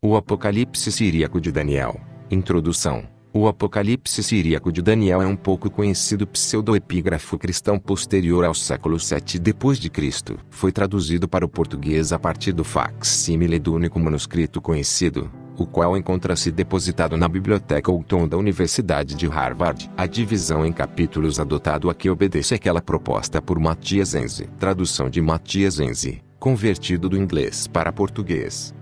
O Apocalipse siríaco de Daniel. Introdução. O Apocalipse siríaco de Daniel é um pouco conhecido pseudoepígrafo cristão posterior ao século VII d.C. Foi traduzido para o português a partir do facsímile do único manuscrito conhecido, o qual encontra-se depositado na Biblioteca Houghton da Universidade de Harvard. A divisão em capítulos adotado aqui obedece àquela proposta por Matias Enzi. Tradução de Matias Enzi, convertido do inglês para português.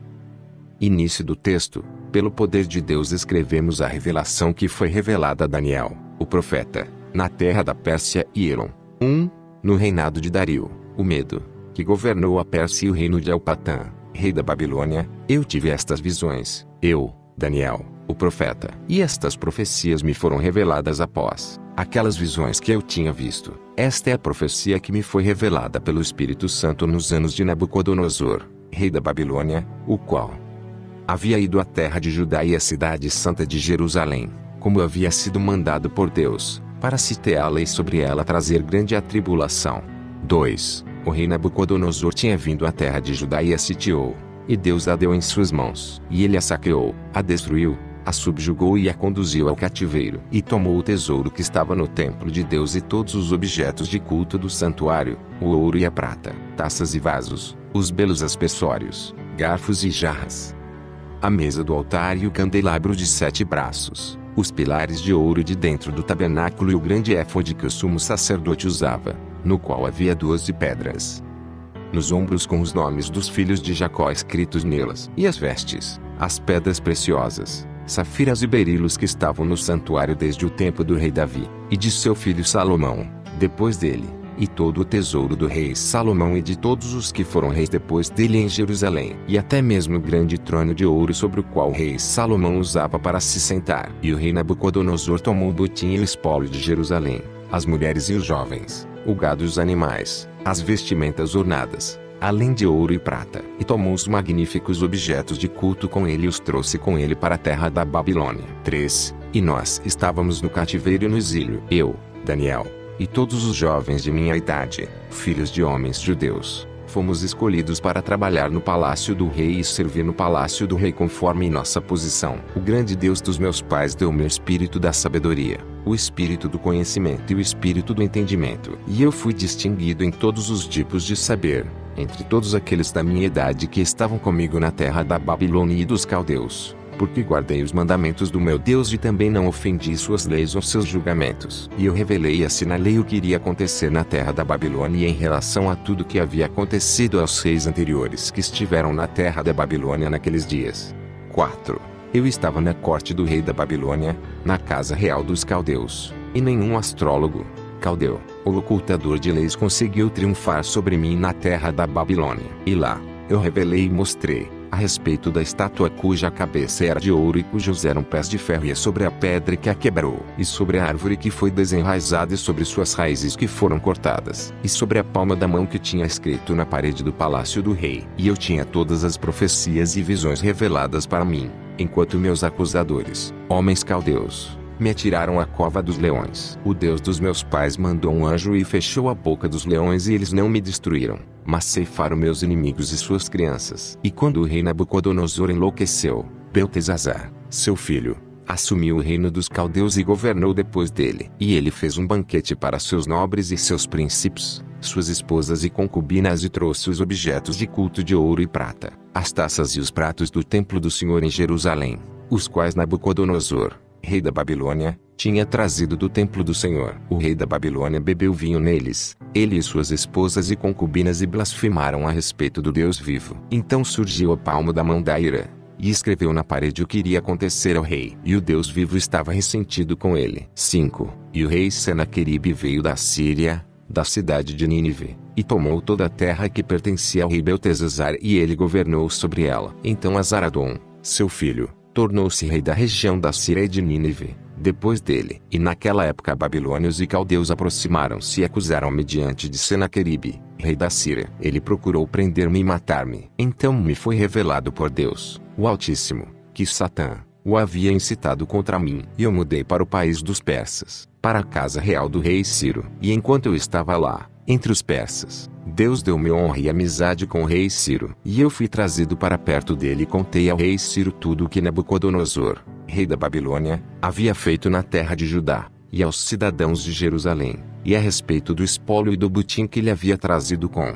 Início do texto. Pelo poder de Deus escrevemos a revelação que foi revelada a Daniel, o profeta, na terra da Pérsia e Elon. 1. No reinado de Dario, o Medo, que governou a Pérsia e o reino de Elpatã, rei da Babilônia, eu tive estas visões, eu, Daniel, o profeta. E estas profecias me foram reveladas após aquelas visões que eu tinha visto. Esta é a profecia que me foi revelada pelo Espírito Santo nos anos de Nabucodonosor, rei da Babilônia, o qual havia ido à terra de Judá e à cidade santa de Jerusalém, como havia sido mandado por Deus, para sitiá-la e sobre ela trazer grande atribulação. 2. O rei Nabucodonosor tinha vindo à terra de Judá e a sitiou, e Deus a deu em suas mãos. E ele a saqueou, a destruiu, a subjugou e a conduziu ao cativeiro. E tomou o tesouro que estava no templo de Deus e todos os objetos de culto do santuário, o ouro e a prata, taças e vasos, os belos acessórios, garfos e jarras, a mesa do altar e o candelabro de 7 braços, os pilares de ouro de dentro do tabernáculo e o grande éfode que o sumo sacerdote usava, no qual havia 12 pedras nos ombros com os nomes dos filhos de Jacó escritos nelas, e as vestes, as pedras preciosas, safiras e berilos que estavam no santuário desde o tempo do rei Davi, e de seu filho Salomão, depois dele, e todo o tesouro do rei Salomão e de todos os que foram reis depois dele em Jerusalém, e até mesmo o grande trono de ouro sobre o qual o rei Salomão usava para se sentar. E o rei Nabucodonosor tomou o botim e o espólio de Jerusalém, as mulheres e os jovens, o gado e os animais, as vestimentas ornadas, além de ouro e prata, e tomou os magníficos objetos de culto com ele e os trouxe com ele para a terra da Babilônia. 3. E nós estávamos no cativeiro e no exílio, eu, Daniel, e todos os jovens de minha idade, filhos de homens judeus, fomos escolhidos para trabalhar no palácio do rei e servir no palácio do rei conforme nossa posição. O grande Deus dos meus pais deu-me o espírito da sabedoria, o espírito do conhecimento e o espírito do entendimento. E eu fui distinguido em todos os tipos de saber, entre todos aqueles da minha idade que estavam comigo na terra da Babilônia e dos caldeus, porque guardei os mandamentos do meu Deus e também não ofendi suas leis ou seus julgamentos. E eu revelei e assinalei o que iria acontecer na terra da Babilônia em relação a tudo que havia acontecido aos reis anteriores que estiveram na terra da Babilônia naqueles dias. 4. Eu estava na corte do rei da Babilônia, na casa real dos caldeus, e nenhum astrólogo, caldeu, ou ocultador de leis conseguiu triunfar sobre mim na terra da Babilônia. E lá, eu revelei e mostrei a respeito da estátua cuja cabeça era de ouro e cujos eram pés de ferro, e sobre a pedra que a quebrou, e sobre a árvore que foi desenraizada e sobre suas raízes que foram cortadas, e sobre a palma da mão que tinha escrito na parede do palácio do rei. E eu tinha todas as profecias e visões reveladas para mim, enquanto meus acusadores, homens caldeus, me atiraram à cova dos leões. O Deus dos meus pais mandou um anjo e fechou a boca dos leões e eles não me destruíram, mas ceifaram meus inimigos e suas crianças. E quando o rei Nabucodonosor enlouqueceu, Beltesazar, seu filho, assumiu o reino dos caldeus e governou depois dele. E ele fez um banquete para seus nobres e seus príncipes, suas esposas e concubinas, e trouxe os objetos de culto de ouro e prata, as taças e os pratos do templo do Senhor em Jerusalém, os quais Nabucodonosor, rei da Babilônia, tinha trazido do templo do Senhor. O rei da Babilônia bebeu vinho neles, ele e suas esposas e concubinas, e blasfemaram a respeito do Deus vivo. Então surgiu a palma da mão da ira, e escreveu na parede o que iria acontecer ao rei. E o Deus vivo estava ressentido com ele. 5. E o rei Senaqueribe veio da Síria, da cidade de Nínive, e tomou toda a terra que pertencia ao rei Beltesazar, e ele governou sobre ela. Então Azaradom, seu filho, tornou-se rei da região da Síria e de Nínive, depois dele. E naquela época babilônios e caldeus aproximaram-se e acusaram-me diante de Senaqueribe, rei da Síria. Ele procurou prender-me e matar-me. Então me foi revelado por Deus, o Altíssimo, que Satã o havia incitado contra mim. E eu mudei para o país dos persas, para a casa real do rei Ciro. E enquanto eu estava lá, Entre os persas, Deus deu-me honra e amizade com o rei Ciro. E eu fui trazido para perto dele e contei ao rei Ciro tudo o que Nabucodonosor, rei da Babilônia, havia feito na terra de Judá, e aos cidadãos de Jerusalém, e a respeito do espólio e do butim que ele havia trazido com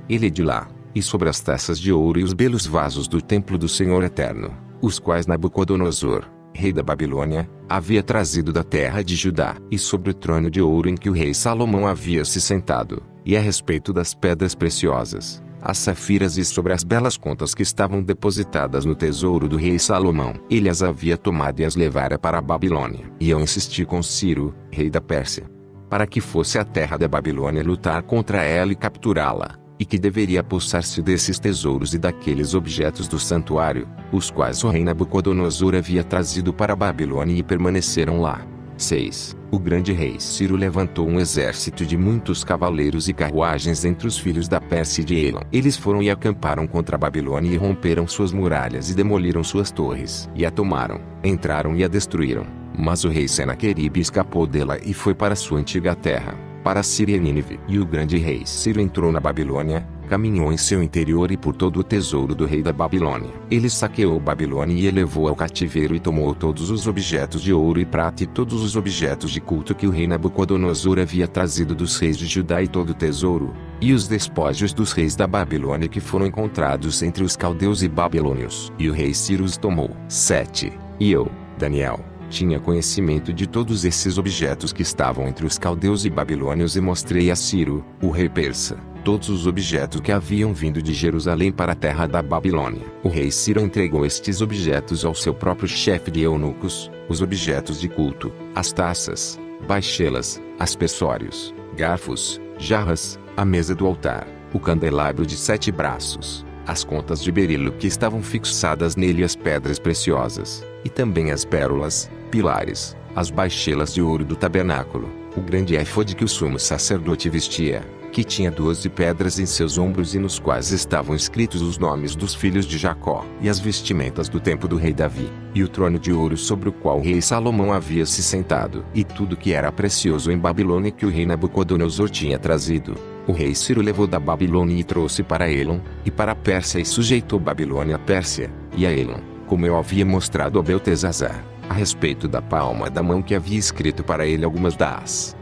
ele de lá, e sobre as taças de ouro e os belos vasos do templo do Senhor Eterno, os quais Nabucodonosor, rei da Babilônia, havia trazido da terra de Judá, e sobre o trono de ouro em que o rei Salomão havia se sentado, e a respeito das pedras preciosas, as safiras e sobre as belas contas que estavam depositadas no tesouro do rei Salomão. Ele as havia tomado e as levara para a Babilônia. E eu insisti com Ciro, rei da Pérsia, para que fosse a terra da Babilônia lutar contra ela e capturá-la, e que deveria apossar-se desses tesouros e daqueles objetos do santuário, os quais o rei Nabucodonosor havia trazido para a Babilônia e permaneceram lá. 6. O grande rei Ciro levantou um exército de muitos cavaleiros e carruagens entre os filhos da Pérsia e de Elam. Eles foram e acamparam contra a Babilônia e romperam suas muralhas e demoliram suas torres. E a tomaram, entraram e a destruíram. Mas o rei Senaqueribe escapou dela e foi para sua antiga terra, para Síria e Nínive. E o grande rei Ciro entrou na Babilônia, caminhou em seu interior e por todo o tesouro do rei da Babilônia. Ele saqueou Babilônia e elevou ao cativeiro e tomou todos os objetos de ouro e prata e todos os objetos de culto que o rei Nabucodonosor havia trazido dos reis de Judá e todo o tesouro, e os despojos dos reis da Babilônia que foram encontrados entre os caldeus e babilônios. E o rei Ciro os tomou. 7. E eu, Daniel, tinha conhecimento de todos esses objetos que estavam entre os caldeus e babilônios e mostrei a Ciro, o rei persa, todos os objetos que haviam vindo de Jerusalém para a terra da Babilônia. O rei Ciro entregou estes objetos ao seu próprio chefe de eunucos, os objetos de culto, as taças, baixelas, aspersórios, garfos, jarras, a mesa do altar, o candelabro de 7 braços, as contas de berilo que estavam fixadas nele e as pedras preciosas, e também as pérolas, pilares, as baixelas de ouro do tabernáculo, o grande éfode que o sumo sacerdote vestia, que tinha 12 pedras em seus ombros e nos quais estavam escritos os nomes dos filhos de Jacó, e as vestimentas do tempo do rei Davi, e o trono de ouro sobre o qual o rei Salomão havia se sentado, e tudo que era precioso em Babilônia que o rei Nabucodonosor tinha trazido. O rei Ciro levou da Babilônia e trouxe para Elam, e para a Pérsia e sujeitou Babilônia à Pérsia, e a Elam, como eu havia mostrado a Beltesazar, a respeito da palma da mão que havia escrito para ele algumas das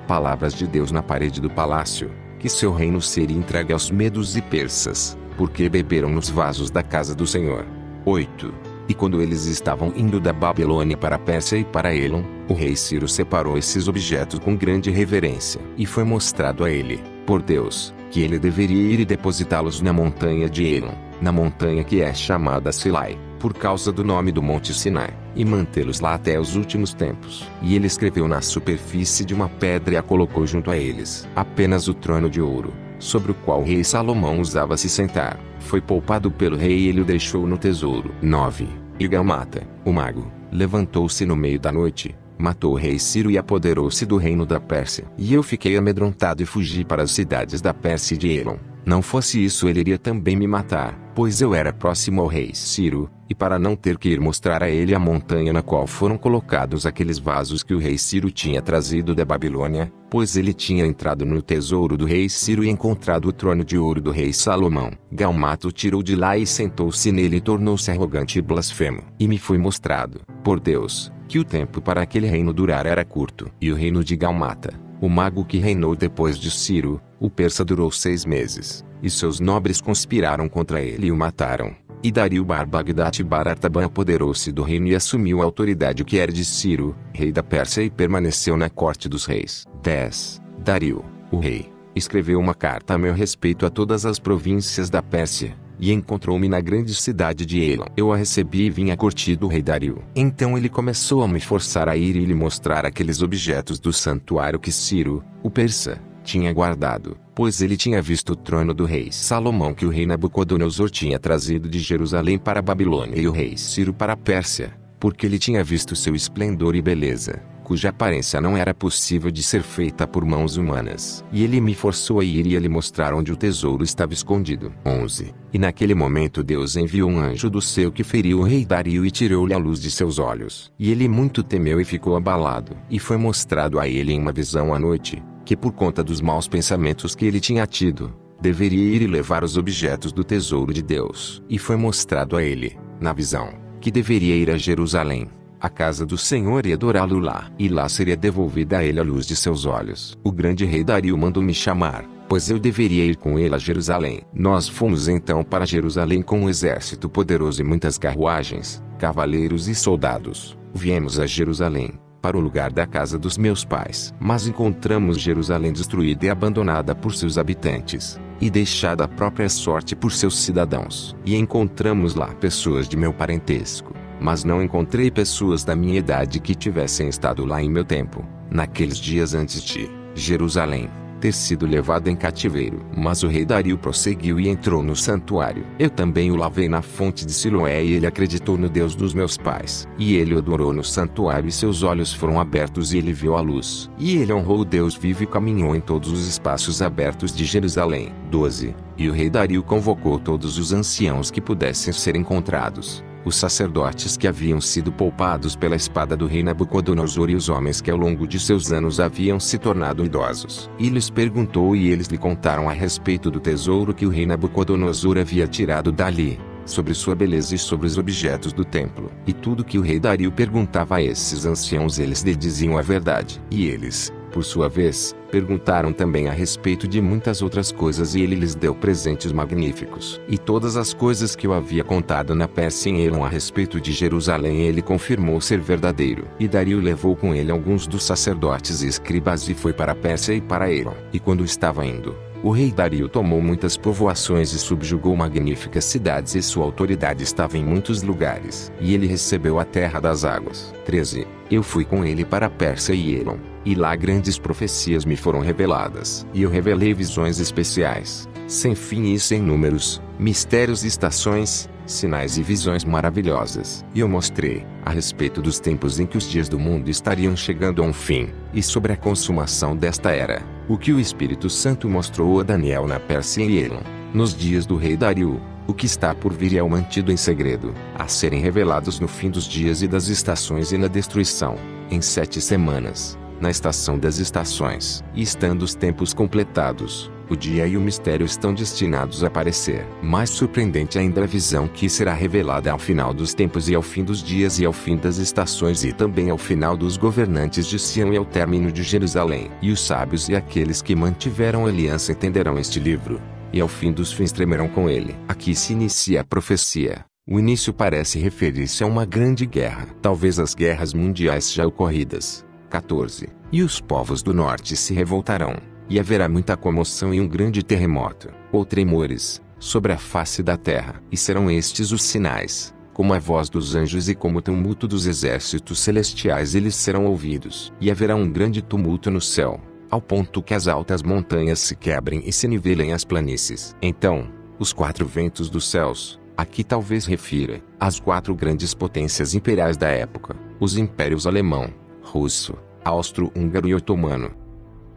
palavras de Deus na parede do palácio, que seu reino seria entregue aos medos e persas, porque beberam nos vasos da casa do Senhor. 8. E quando eles estavam indo da Babilônia para a Pérsia e para Elam, o rei Ciro separou esses objetos com grande reverência, e foi mostrado a ele, por Deus, que ele deveria ir e depositá-los na montanha de Elam, na montanha que é chamada Silai, por causa do nome do Monte Sinai, e mantê-los lá até os últimos tempos. E ele escreveu na superfície de uma pedra e a colocou junto a eles. Apenas o trono de ouro, sobre o qual o rei Salomão usava se sentar, foi poupado pelo rei e ele o deixou no tesouro. 9. E Galmata, o mago, levantou-se no meio da noite, matou o rei Ciro e apoderou-se do reino da Pérsia. E eu fiquei amedrontado e fugi para as cidades da Pérsia e de Elam. Não fosse isso ele iria também me matar, pois eu era próximo ao rei Ciro, e para não ter que ir mostrar a ele a montanha na qual foram colocados aqueles vasos que o rei Ciro tinha trazido da Babilônia, pois ele tinha entrado no tesouro do rei Ciro e encontrado o trono de ouro do rei Salomão. Galmato tirou de lá e sentou-se nele e tornou-se arrogante e blasfemo. E me foi mostrado, por Deus, que o tempo para aquele reino durar era curto. E o reino de Galmata, o mago que reinou depois de Ciro, o persa, durou 6 meses, e seus nobres conspiraram contra ele e o mataram. E Dario Bar-Bagdad Bar-Artaban apoderou-se do reino e assumiu a autoridade que era de Ciro, rei da Pérsia, e permaneceu na corte dos reis. 10. Dario, o rei, escreveu uma carta a meu respeito a todas as províncias da Pérsia, e encontrou-me na grande cidade de Elam. Eu a recebi e vim à corte do rei Dario. Então ele começou a me forçar a ir e lhe mostrar aqueles objetos do santuário que Ciro, o persa, tinha guardado, pois ele tinha visto o trono do rei Salomão que o rei Nabucodonosor tinha trazido de Jerusalém para a Babilônia e o rei Ciro para a Pérsia, porque ele tinha visto seu esplendor e beleza, cuja aparência não era possível de ser feita por mãos humanas. E ele me forçou a ir e a lhe mostrar onde o tesouro estava escondido. 11. E naquele momento Deus enviou um anjo do céu que feriu o rei Dario e tirou-lhe a luz de seus olhos. E ele muito temeu e ficou abalado. E foi mostrado a ele em uma visão à noite, que por conta dos maus pensamentos que ele tinha tido, deveria ir e levar os objetos do tesouro de Deus. E foi mostrado a ele, na visão, que deveria ir a Jerusalém, a casa do Senhor, e adorá-lo lá. E lá seria devolvida a ele a luz de seus olhos. O grande rei Dario mandou me chamar, pois eu deveria ir com ele a Jerusalém. Nós fomos então para Jerusalém com um exército poderoso e muitas carruagens, cavaleiros e soldados. Viemos a Jerusalém, para o lugar da casa dos meus pais. Mas encontramos Jerusalém destruída e abandonada por seus habitantes, e deixada à própria sorte por seus cidadãos. E encontramos lá pessoas de meu parentesco, mas não encontrei pessoas da minha idade que tivessem estado lá em meu tempo, naqueles dias antes de Jerusalém ter sido levado em cativeiro. Mas o rei Dario prosseguiu e entrou no santuário. Eu também o lavei na fonte de Siloé, e ele acreditou no Deus dos meus pais. E ele o adorou no santuário, e seus olhos foram abertos e ele viu a luz. E ele honrou o Deus vivo e caminhou em todos os espaços abertos de Jerusalém. 12. E o rei Dario convocou todos os anciãos que pudessem ser encontrados, os sacerdotes que haviam sido poupados pela espada do rei Nabucodonosor e os homens que ao longo de seus anos haviam se tornado idosos. E lhes perguntou, e eles lhe contaram a respeito do tesouro que o rei Nabucodonosor havia tirado dali, sobre sua beleza e sobre os objetos do templo. E tudo que o rei Dario perguntava a esses anciãos, eles lhe diziam a verdade. E eles, por sua vez, perguntaram também a respeito de muitas outras coisas, e ele lhes deu presentes magníficos. E todas as coisas que eu havia contado na Pérsia em Elon a respeito de Jerusalém ele confirmou ser verdadeiro. E Dario levou com ele alguns dos sacerdotes e escribas e foi para a Pérsia e para Elon. E quando estava indo, o rei Dario tomou muitas povoações e subjugou magníficas cidades, e sua autoridade estava em muitos lugares. E ele recebeu a terra das águas. 13. Eu fui com ele para a Pérsia e Elon, e lá grandes profecias me foram reveladas. E eu revelei visões especiais, sem fim e sem números, mistérios e estações, sinais e visões maravilhosas. E eu mostrei, a respeito dos tempos em que os dias do mundo estariam chegando a um fim, e sobre a consumação desta era, o que o Espírito Santo mostrou a Daniel na Pérsia e Elon, nos dias do rei Dario. O que está por vir é o mantido em segredo, a serem revelados no fim dos dias e das estações e na destruição, em 7 semanas, na estação das estações. E estando os tempos completados, o dia e o mistério estão destinados a aparecer. Mais surpreendente ainda a visão que será revelada ao final dos tempos e ao fim dos dias e ao fim das estações, e também ao final dos governantes de Sião e ao término de Jerusalém. E os sábios e aqueles que mantiveram aliança entenderão este livro, e ao fim dos fins tremerão com ele. Aqui se inicia a profecia. O início parece referir-se a uma grande guerra, talvez as guerras mundiais já ocorridas. 14. E os povos do norte se revoltarão, e haverá muita comoção e um grande terremoto, ou tremores, sobre a face da terra. E serão estes os sinais, como a voz dos anjos e como o tumulto dos exércitos celestiais eles serão ouvidos. E haverá um grande tumulto no céu, ao ponto que as altas montanhas se quebrem e se nivelem as planícies. Então, os 4 ventos dos céus, aqui talvez refira as 4 grandes potências imperiais da época, os impérios alemão, russo, austro-húngaro e otomano,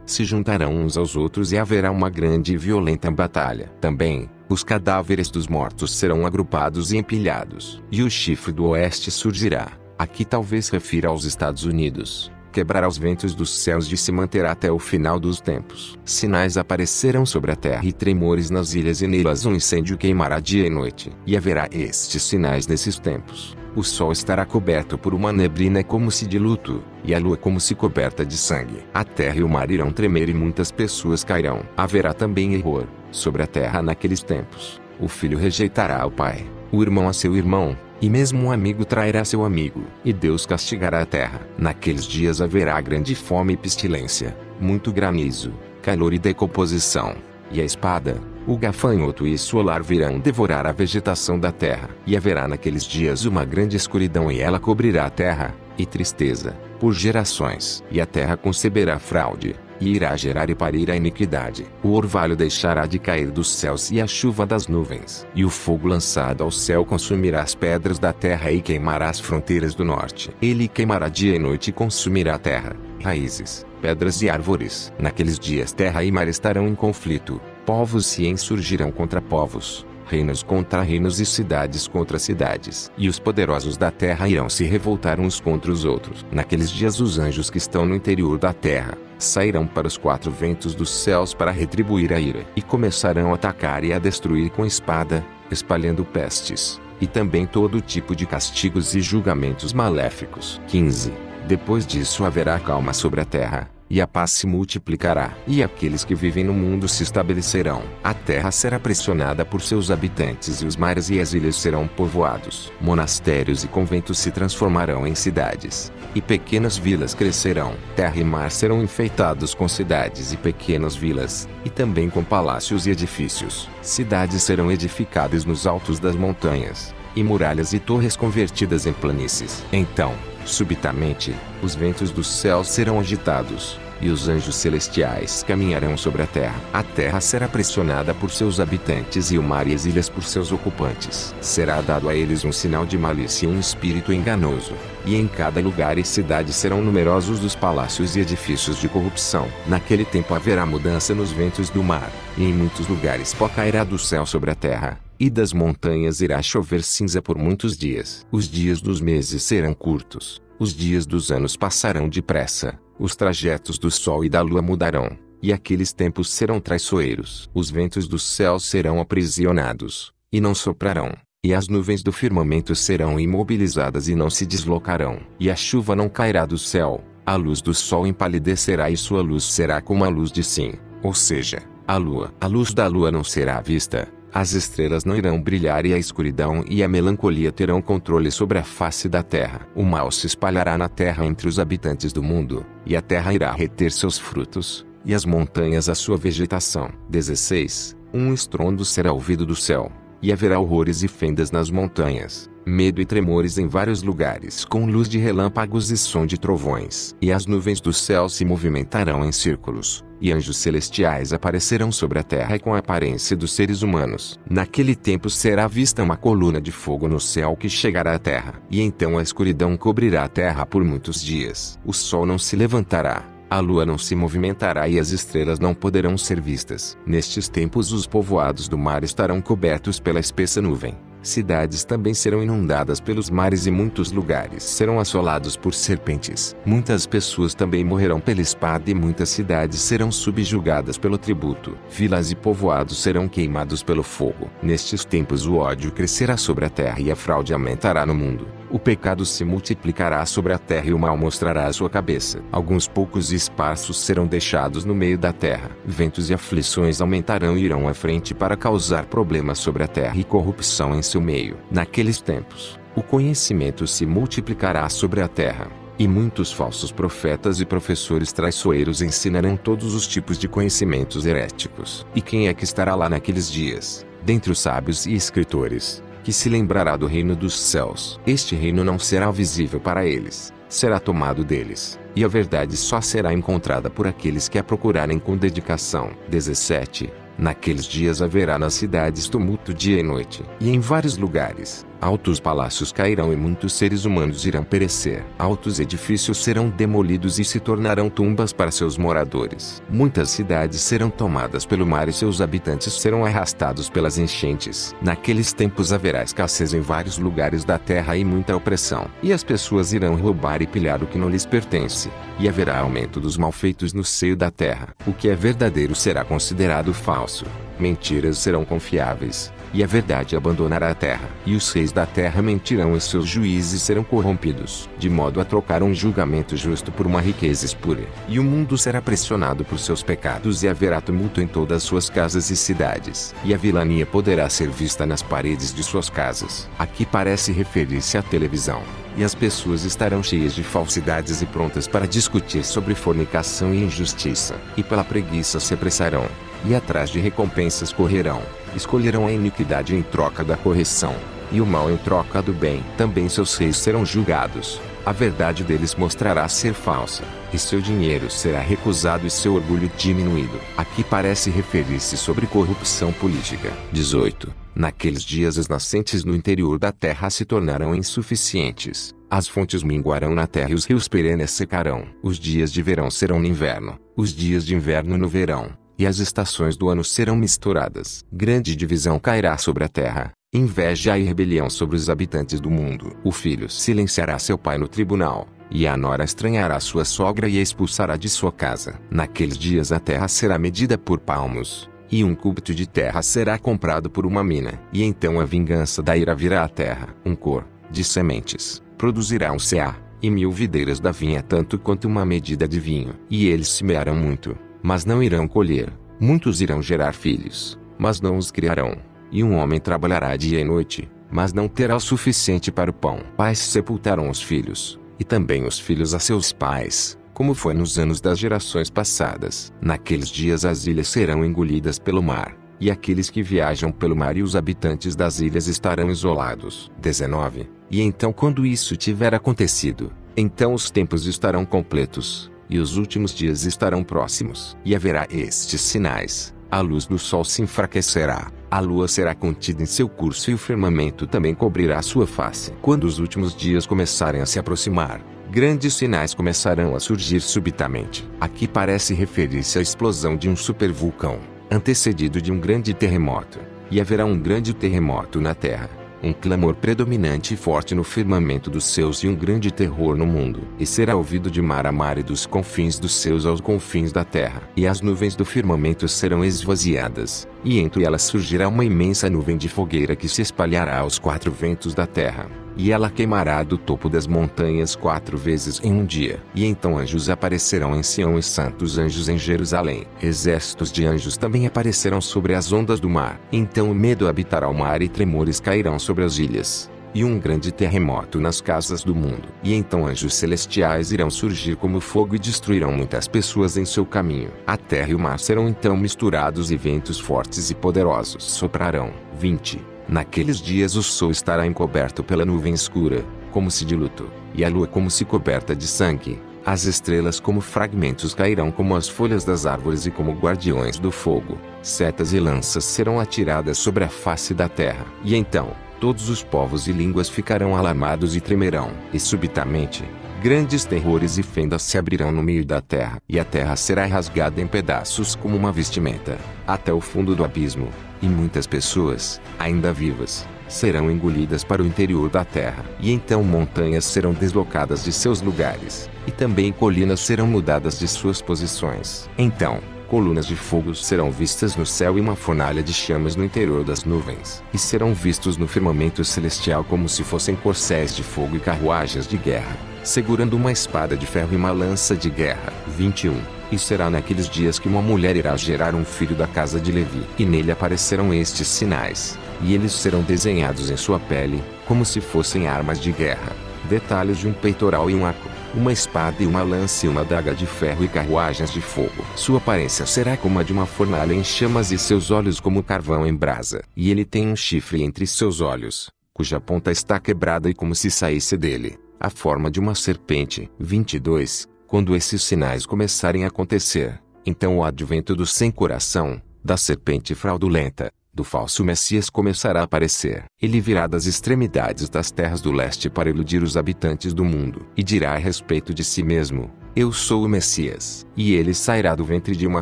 se juntarão uns aos outros e haverá uma grande e violenta batalha. Também, os cadáveres dos mortos serão agrupados e empilhados. E o chifre do oeste surgirá, aqui talvez refira aos Estados Unidos, quebrará os ventos dos céus e se manterá até o final dos tempos. Sinais aparecerão sobre a terra e tremores nas ilhas, e nelas um incêndio queimará dia e noite. E haverá estes sinais nesses tempos. O sol estará coberto por uma neblina como se de luto, e a lua como se coberta de sangue. A terra e o mar irão tremer e muitas pessoas cairão. Haverá também erro sobre a terra naqueles tempos. O filho rejeitará o pai, o irmão a seu irmão, e mesmo um amigo trairá seu amigo. E Deus castigará a terra. Naqueles dias haverá grande fome e pestilência, muito granizo, calor e decomposição. E a espada, o gafanhoto e sua lar virão devorar a vegetação da terra. E haverá naqueles dias uma grande escuridão, e ela cobrirá a terra, e tristeza, por gerações. E a terra conceberá fraude, e irá gerar e parir a iniquidade. O orvalho deixará de cair dos céus e a chuva das nuvens. E o fogo lançado ao céu consumirá as pedras da terra e queimará as fronteiras do norte. Ele queimará dia e noite e consumirá a terra, raízes, pedras e árvores. Naqueles dias terra e mar estarão em conflito, povos se insurgirão contra povos, reinos contra reinos e cidades contra cidades. E os poderosos da terra irão se revoltar uns contra os outros. Naqueles dias os anjos que estão no interior da terra sairão para os 4 ventos dos céus para retribuir a ira, e começarão a atacar e a destruir com espada, espalhando pestes, e também todo tipo de castigos e julgamentos maléficos. 15. Depois disso haverá calma sobre a terra, e a paz se multiplicará, e aqueles que vivem no mundo se estabelecerão. A terra será pressionada por seus habitantes e os mares e as ilhas serão povoados. Monastérios e conventos se transformarão em cidades, e pequenas vilas crescerão. Terra e mar serão enfeitados com cidades e pequenas vilas, e também com palácios e edifícios. Cidades serão edificadas nos altos das montanhas, e muralhas e torres convertidas em planícies. Então, subitamente, os ventos dos céus serão agitados, e os anjos celestiais caminharão sobre a terra. A terra será pressionada por seus habitantes e o mar e as ilhas por seus ocupantes. Será dado a eles um sinal de malícia e um espírito enganoso. E em cada lugar e cidade serão numerosos os palácios e edifícios de corrupção. Naquele tempo haverá mudança nos ventos do mar, e em muitos lugares pó cairá do céu sobre a terra, e das montanhas irá chover cinza por muitos dias. Os dias dos meses serão curtos, os dias dos anos passarão depressa, os trajetos do sol e da lua mudarão, e aqueles tempos serão traiçoeiros. Os ventos dos céus serão aprisionados, e não soprarão, e as nuvens do firmamento serão imobilizadas e não se deslocarão. E a chuva não cairá do céu, a luz do sol empalidecerá e sua luz será como a luz de Sim, ou seja, a lua. A luz da lua não será vista. As estrelas não irão brilhar e a escuridão e a melancolia terão controle sobre a face da terra. O mal se espalhará na terra entre os habitantes do mundo, e a terra irá reter seus frutos, e as montanhas a sua vegetação. 16. Um estrondo será ouvido do céu, e haverá horrores e fendas nas montanhas, medo e tremores em vários lugares com luz de relâmpagos e som de trovões. E as nuvens do céu se movimentarão em círculos, e anjos celestiais aparecerão sobre a terra com a aparência dos seres humanos. Naquele tempo será vista uma coluna de fogo no céu que chegará à terra. E então a escuridão cobrirá a terra por muitos dias. O sol não se levantará, a lua não se movimentará e as estrelas não poderão ser vistas. Nestes tempos os povoados do mar estarão cobertos pela espessa nuvem. Cidades também serão inundadas pelos mares e muitos lugares serão assolados por serpentes. Muitas pessoas também morrerão pela espada e muitas cidades serão subjugadas pelo tributo. Vilas e povoados serão queimados pelo fogo. Nestes tempos o ódio crescerá sobre a terra e a fraude aumentará no mundo. O pecado se multiplicará sobre a terra e o mal mostrará a sua cabeça. Alguns poucos esparsos serão deixados no meio da terra. Ventos e aflições aumentarão e irão à frente para causar problemas sobre a terra e corrupção em seu meio. Naqueles tempos, o conhecimento se multiplicará sobre a terra, e muitos falsos profetas e professores traiçoeiros ensinarão todos os tipos de conhecimentos heréticos. E quem é que estará lá naqueles dias, dentre os sábios e escritores, que se lembrará do reino dos céus? Este reino não será visível para eles, será tomado deles, e a verdade só será encontrada por aqueles que a procurarem com dedicação. 17. Naqueles dias haverá nas cidades tumulto dia e noite, e em vários lugares, altos palácios cairão e muitos seres humanos irão perecer. Altos edifícios serão demolidos e se tornarão tumbas para seus moradores. Muitas cidades serão tomadas pelo mar e seus habitantes serão arrastados pelas enchentes. Naqueles tempos haverá escassez em vários lugares da terra e muita opressão. E as pessoas irão roubar e pilhar o que não lhes pertence. E haverá aumento dos malfeitos no seio da terra. O que é verdadeiro será considerado falso. Mentiras serão confiáveis, e a verdade abandonará a terra. E os reis da terra mentirão e seus juízes serão corrompidos, de modo a trocar um julgamento justo por uma riqueza espúria. E o mundo será pressionado por seus pecados e haverá tumulto em todas suas casas e cidades. E a vilania poderá ser vista nas paredes de suas casas. Aqui parece referir-se à televisão. E as pessoas estarão cheias de falsidades e prontas para discutir sobre fornicação e injustiça. E pela preguiça se apressarão, e atrás de recompensas correrão. Escolherão a iniquidade em troca da correção, e o mal em troca do bem. Também seus reis serão julgados. A verdade deles mostrará ser falsa, e seu dinheiro será recusado e seu orgulho diminuído. Aqui parece referir-se sobre corrupção política. 18. Naqueles dias as nascentes no interior da terra se tornarão insuficientes. As fontes minguarão na terra e os rios perenes secarão. Os dias de verão serão no inverno, os dias de inverno no verão, e as estações do ano serão misturadas. Grande divisão cairá sobre a terra, inveja e rebelião sobre os habitantes do mundo. O filho silenciará seu pai no tribunal, E a nora estranhará sua sogra e a expulsará de sua casa. Naqueles dias a terra será medida por palmos, e um cúbito de terra será comprado por uma mina. E então a vingança da ira virá à terra. Um cor de sementes produzirá um ceá, e 1000 videiras da vinha tanto quanto uma medida de vinho. E eles semearão muito, mas não irão colher. Muitos irão gerar filhos, mas não os criarão. E um homem trabalhará dia e noite, mas não terá o suficiente para o pão. Pais sepultarão os filhos, e também os filhos a seus pais, como foi nos anos das gerações passadas. Naqueles dias as ilhas serão engolidas pelo mar, e aqueles que viajam pelo mar e os habitantes das ilhas estarão isolados. 19. E então quando isso tiver acontecido, então os tempos estarão completos, e os últimos dias estarão próximos. E haverá estes sinais: a luz do sol se enfraquecerá, a lua será contida em seu curso e o firmamento também cobrirá sua face. Quando os últimos dias começarem a se aproximar, grandes sinais começarão a surgir subitamente. Aqui parece referir-se à explosão de um supervulcão, antecedido de um grande terremoto. E haverá um grande terremoto na terra, um clamor predominante e forte no firmamento dos céus e um grande terror no mundo. E será ouvido de mar a mar e dos confins dos céus aos confins da terra. E as nuvens do firmamento serão esvaziadas, e entre elas surgirá uma imensa nuvem de fogueira que se espalhará aos 4 ventos da terra. E ela queimará do topo das montanhas 4 vezes em um dia. E então anjos aparecerão em Sião e santos anjos em Jerusalém. Exércitos de anjos também aparecerão sobre as ondas do mar. Então o medo habitará o mar e tremores cairão sobre as ilhas, e um grande terremoto nas casas do mundo. E então anjos celestiais irão surgir como fogo e destruirão muitas pessoas em seu caminho. A terra e o mar serão então misturados e ventos fortes e poderosos soprarão. 20. Naqueles dias o sol estará encoberto pela nuvem escura, como se de luto, e a lua como se coberta de sangue. As estrelas como fragmentos cairão como as folhas das árvores e como guardiões do fogo. Setas e lanças serão atiradas sobre a face da terra. E então, todos os povos e línguas ficarão alarmados e tremerão. E subitamente, grandes terrores e fendas se abrirão no meio da terra. E a terra será rasgada em pedaços como uma vestimenta, até o fundo do abismo. E muitas pessoas, ainda vivas, serão engolidas para o interior da terra. E então montanhas serão deslocadas de seus lugares, e também colinas serão mudadas de suas posições. Então, colunas de fogo serão vistas no céu e uma fornalha de chamas no interior das nuvens. E serão vistos no firmamento celestial como se fossem corcéis de fogo e carruagens de guerra, segurando uma espada de ferro e uma lança de guerra. 21. E será naqueles dias que uma mulher irá gerar um filho da casa de Levi. E nele aparecerão estes sinais, e eles serão desenhados em sua pele, como se fossem armas de guerra, detalhes de um peitoral e um arco, uma espada e uma lança e uma adaga de ferro e carruagens de fogo. Sua aparência será como a de uma fornalha em chamas e seus olhos como carvão em brasa. E ele tem um chifre entre seus olhos, cuja ponta está quebrada e como se saísse dele a forma de uma serpente. 22. Quando esses sinais começarem a acontecer, então o advento do sem coração, da serpente fraudulenta, do falso Messias começará a aparecer. Ele virá das extremidades das terras do leste para iludir os habitantes do mundo. E dirá a respeito de si mesmo: eu sou o Messias. E ele sairá do ventre de uma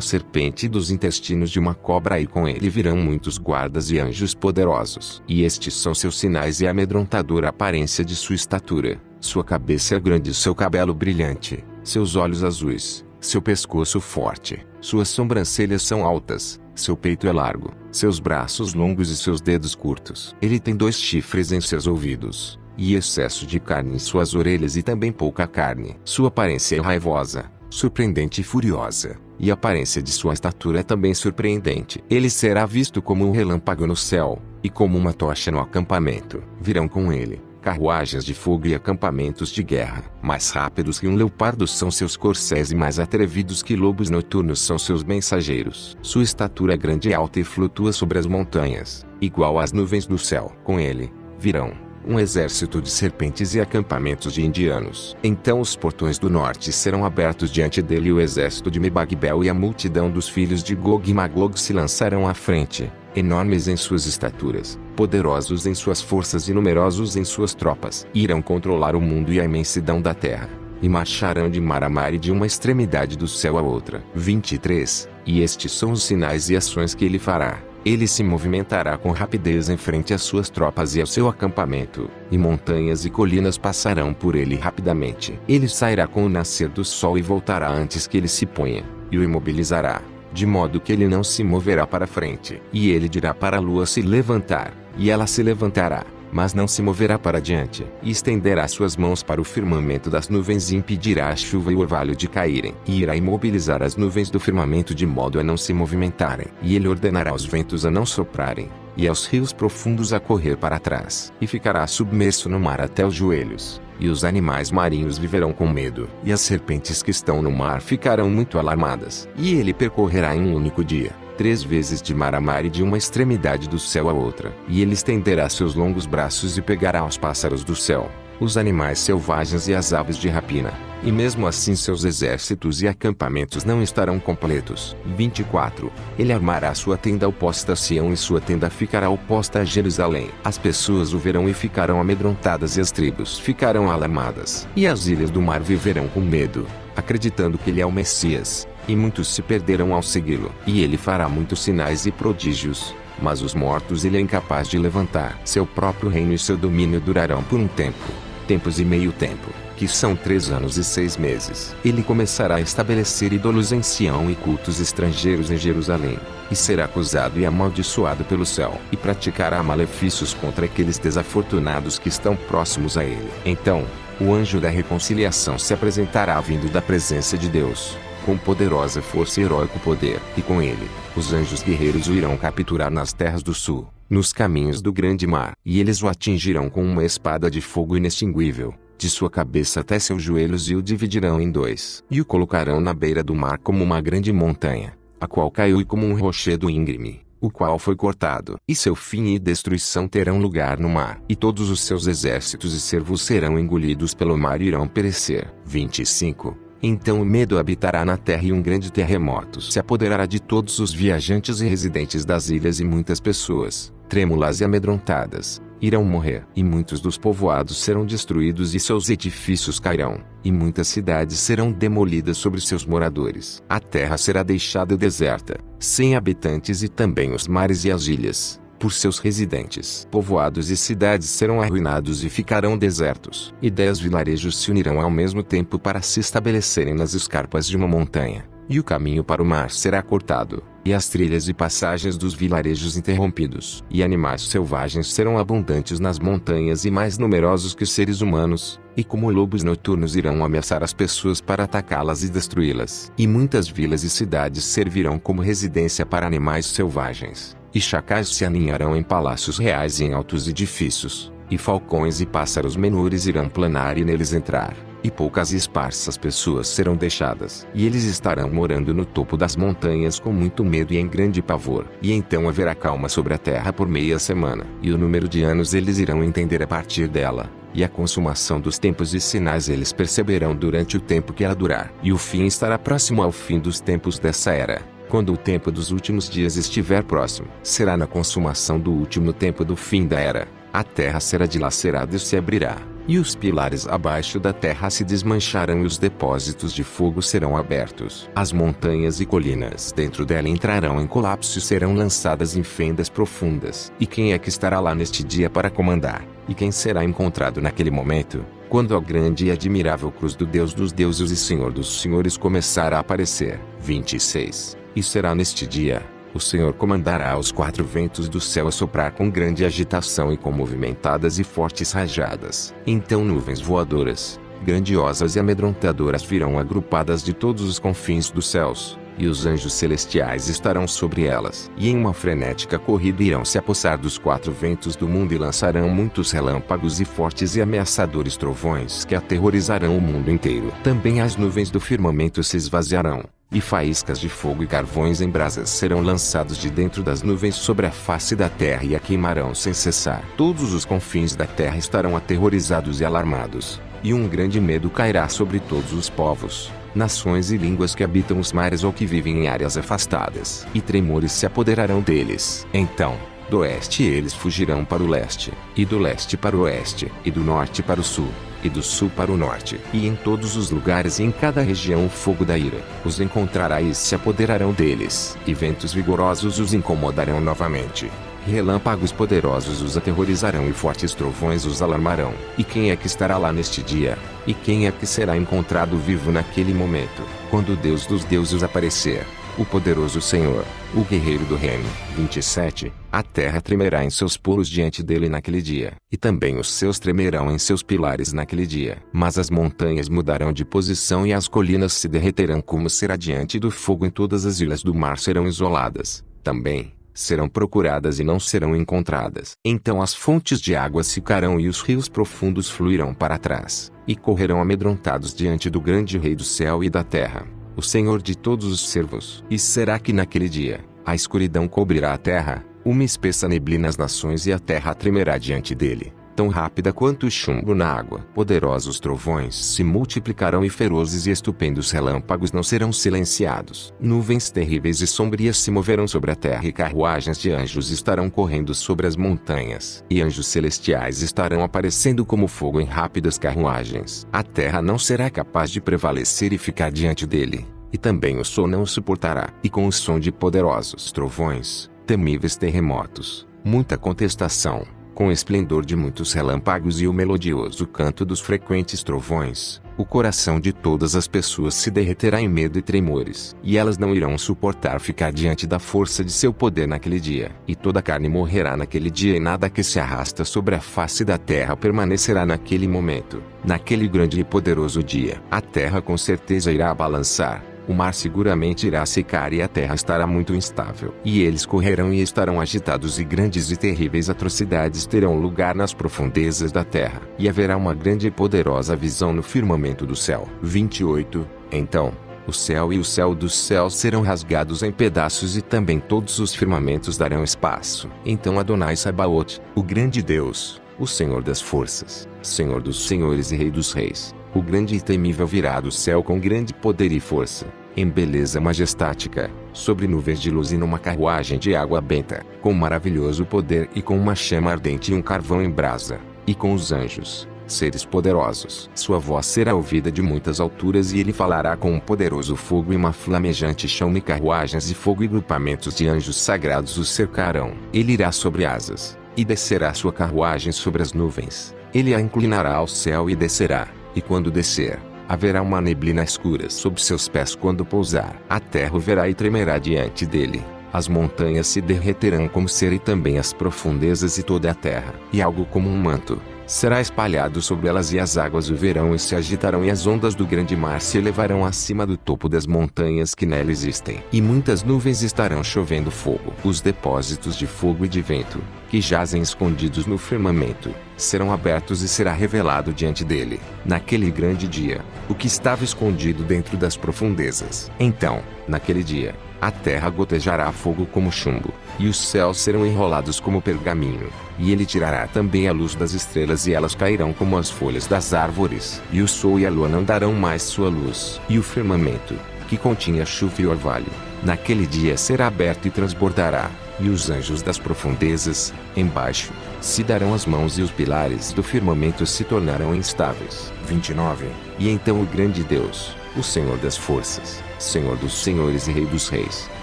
serpente e dos intestinos de uma cobra, e com ele virão muitos guardas e anjos poderosos. E estes são seus sinais e a amedrontadora aparência de sua estatura. Sua cabeça é grande e seu cabelo brilhante, seus olhos azuis, seu pescoço forte, suas sobrancelhas são altas, seu peito é largo, seus braços longos e seus dedos curtos. Ele tem 2 chifres em seus ouvidos, e excesso de carne em suas orelhas e também pouca carne. Sua aparência é raivosa, surpreendente e furiosa, e a aparência de sua estatura é também surpreendente. Ele será visto como um relâmpago no céu, e como uma tocha no acampamento. Virão com ele carruagens de fogo e acampamentos de guerra. Mais rápidos que um leopardo são seus corcéis e mais atrevidos que lobos noturnos são seus mensageiros. Sua estatura é grande e alta e flutua sobre as montanhas, igual às nuvens do céu. Com ele, virão um exército de serpentes e acampamentos de indianos. Então os portões do norte serão abertos diante dele e o exército de Mebagbel e a multidão dos filhos de Gog e Magog se lançarão à frente, enormes em suas estaturas, poderosos em suas forças e numerosos em suas tropas. Irão controlar o mundo e a imensidão da terra, e marcharão de mar a mar e de uma extremidade do céu à outra. 23. E estes são os sinais e ações que ele fará. Ele se movimentará com rapidez em frente às suas tropas e ao seu acampamento, e montanhas e colinas passarão por ele rapidamente. Ele sairá com o nascer do sol e voltará antes que ele se ponha, e o imobilizará, de modo que ele não se moverá para frente. E ele dirá para a lua se levantar, e ela se levantará, mas não se moverá para diante. E estenderá suas mãos para o firmamento das nuvens e impedirá a chuva e o orvalho de caírem. E irá imobilizar as nuvens do firmamento de modo a não se movimentarem. E ele ordenará aos ventos a não soprarem, e aos rios profundos a correr para trás. E ficará submerso no mar até os joelhos. E os animais marinhos viverão com medo. E as serpentes que estão no mar ficarão muito alarmadas. E ele percorrerá em um único dia 3 vezes de mar a mar e de uma extremidade do céu à outra. E ele estenderá seus longos braços e pegará os pássaros do céu, os animais selvagens e as aves de rapina. E mesmo assim seus exércitos e acampamentos não estarão completos. 24. Ele armará sua tenda oposta a Sião e sua tenda ficará oposta a Jerusalém. As pessoas o verão e ficarão amedrontadas e as tribos ficarão alarmadas. E as ilhas do mar viverão com medo, acreditando que ele é o Messias. E muitos se perderão ao segui-lo. E ele fará muitos sinais e prodígios, mas os mortos ele é incapaz de levantar. Seu próprio reino e seu domínio durarão por um tempo, tempos e meio tempo, que são 3 anos e 6 meses. Ele começará a estabelecer ídolos em Sião e cultos estrangeiros em Jerusalém, e será acusado e amaldiçoado pelo céu, e praticará malefícios contra aqueles desafortunados que estão próximos a ele. Então, o anjo da reconciliação se apresentará vindo da presença de Deus, com poderosa força e heróico poder, e com ele, os anjos guerreiros o irão capturar nas terras do sul, nos caminhos do grande mar. E eles o atingirão com uma espada de fogo inextinguível, de sua cabeça até seus joelhos, e o dividirão em 2. E o colocarão na beira do mar como uma grande montanha, a qual caiu, e como um rochedo íngreme, o qual foi cortado. E seu fim e destruição terão lugar no mar. E todos os seus exércitos e servos serão engolidos pelo mar e irão perecer. 25. Então o medo habitará na terra e um grande terremoto se apoderará de todos os viajantes e residentes das ilhas, e muitas pessoas, trêmulas e amedrontadas, irão morrer. E muitos dos povoados serão destruídos e seus edifícios cairão, e muitas cidades serão demolidas sobre seus moradores. A terra será deixada deserta, sem habitantes, e também os mares e as ilhas, por seus residentes. Povoados e cidades serão arruinados e ficarão desertos. E 10 vilarejos se unirão ao mesmo tempo para se estabelecerem nas escarpas de uma montanha. E o caminho para o mar será cortado, e as trilhas e passagens dos vilarejos interrompidos. E animais selvagens serão abundantes nas montanhas e mais numerosos que os seres humanos, e como lobos noturnos irão ameaçar as pessoas para atacá-las e destruí-las. E muitas vilas e cidades servirão como residência para animais selvagens. E chacais se aninharão em palácios reais e em altos edifícios, e falcões e pássaros menores irão planar e neles entrar, e poucas e esparsas pessoas serão deixadas. E eles estarão morando no topo das montanhas com muito medo e em grande pavor. E então haverá calma sobre a terra por meia semana. E o número de anos eles irão entender a partir dela, e a consumação dos tempos e sinais eles perceberão durante o tempo que ela durar. E o fim estará próximo ao fim dos tempos dessa era. Quando o tempo dos últimos dias estiver próximo, será na consumação do último tempo do fim da era. A terra será dilacerada e se abrirá, e os pilares abaixo da terra se desmancharão e os depósitos de fogo serão abertos. As montanhas e colinas dentro dela entrarão em colapso e serão lançadas em fendas profundas. E quem é que estará lá neste dia para comandar? E quem será encontrado naquele momento, quando a grande e admirável cruz do Deus dos deuses e Senhor dos senhores começar a aparecer? 26. E será neste dia, o Senhor comandará os 4 ventos do céu a soprar com grande agitação e com movimentadas e fortes rajadas. Então nuvens voadoras, grandiosas e amedrontadoras virão agrupadas de todos os confins dos céus, e os anjos celestiais estarão sobre elas. E em uma frenética corrida irão se apossar dos 4 ventos do mundo e lançarão muitos relâmpagos e fortes e ameaçadores trovões que aterrorizarão o mundo inteiro. Também as nuvens do firmamento se esvaziarão, e faíscas de fogo e carvões em brasas serão lançados de dentro das nuvens sobre a face da terra e a queimarão sem cessar. Todos os confins da terra estarão aterrorizados e alarmados, e um grande medo cairá sobre todos os povos, nações e línguas que habitam os mares ou que vivem em áreas afastadas. E tremores se apoderarão deles. Então, do oeste eles fugirão para o leste, e do leste para o oeste, e do norte para o sul. e do sul para o norte. E em todos os lugares e em cada região o fogo da ira os encontrará e se apoderarão deles. E ventos vigorosos os incomodarão novamente. Relâmpagos poderosos os aterrorizarão e fortes trovões os alarmarão. E quem é que estará lá neste dia? E quem é que será encontrado vivo naquele momento? Quando o Deus dos deuses aparecer, o poderoso Senhor, o guerreiro do reino. 27. A terra tremerá em seus polos diante dele naquele dia, e também os céus tremerão em seus pilares naquele dia. Mas as montanhas mudarão de posição e as colinas se derreterão como será diante do fogo, e todas as ilhas do mar serão isoladas. Também serão procuradas e não serão encontradas. Então as fontes de água secarão e os rios profundos fluirão para trás, e correrão amedrontados diante do grande Rei do céu e da terra, o Senhor de todos os servos. E será que naquele dia, a escuridão cobrirá a terra, uma espessa neblina as nações, e a terra tremerá diante dele, tão rápida quanto o chumbo na água. Poderosos trovões se multiplicarão e ferozes e estupendos relâmpagos não serão silenciados. Nuvens terríveis e sombrias se moverão sobre a terra, e carruagens de anjos estarão correndo sobre as montanhas. E anjos celestiais estarão aparecendo como fogo em rápidas carruagens. A terra não será capaz de prevalecer e ficar diante dele, e também o sol não o suportará. E com o som de poderosos trovões, temíveis terremotos, muita contestação, com o esplendor de muitos relâmpagos e o melodioso canto dos frequentes trovões, o coração de todas as pessoas se derreterá em medo e tremores. E elas não irão suportar ficar diante da força de seu poder naquele dia. E toda carne morrerá naquele dia, e nada que se arrasta sobre a face da terra permanecerá naquele momento. Naquele grande e poderoso dia, a terra com certeza irá balançar. O mar seguramente irá secar e a terra estará muito instável. E eles correrão e estarão agitados, e grandes e terríveis atrocidades terão lugar nas profundezas da terra. E haverá uma grande e poderosa visão no firmamento do céu. 28. Então, o céu e o céu dos céus serão rasgados em pedaços, e também todos os firmamentos darão espaço. Então Adonai Sabaote, o grande Deus, o Senhor das forças, Senhor dos senhores e Rei dos reis, o grande e temível, virá do céu com grande poder e força, em beleza majestática, sobre nuvens de luz e numa carruagem de água benta, com maravilhoso poder e com uma chama ardente e um carvão em brasa, e com os anjos, seres poderosos. Sua voz será ouvida de muitas alturas, e ele falará com um poderoso fogo e uma flamejante chama, e carruagens de fogo e grupamentos de anjos sagrados o cercarão. Ele irá sobre asas, e descerá sua carruagem sobre as nuvens. Ele a inclinará ao céu e descerá, e quando descer, haverá uma neblina escura sob seus pés quando pousar. A terra o verá e tremerá diante dele. As montanhas se derreterão como cera, e também as profundezas e toda a terra. E algo como um manto será espalhado sobre elas, e as águas o verão e se agitarão, e as ondas do grande mar se elevarão acima do topo das montanhas que nela existem. E muitas nuvens estarão chovendo fogo. Os depósitos de fogo e de vento, que jazem escondidos no firmamento, serão abertos, e será revelado diante dele, naquele grande dia, o que estava escondido dentro das profundezas. Então, naquele dia, a terra gotejará fogo como chumbo, e os céus serão enrolados como pergaminho. E ele tirará também a luz das estrelas, e elas cairão como as folhas das árvores. E o sol e a lua não darão mais sua luz. E o firmamento, que continha chuva e orvalho, naquele dia será aberto e transbordará. E os anjos das profundezas, embaixo, se darão as mãos, e os pilares do firmamento se tornarão instáveis. 29. E então o grande Deus, o Senhor das forças, Senhor dos senhores e Rei dos reis,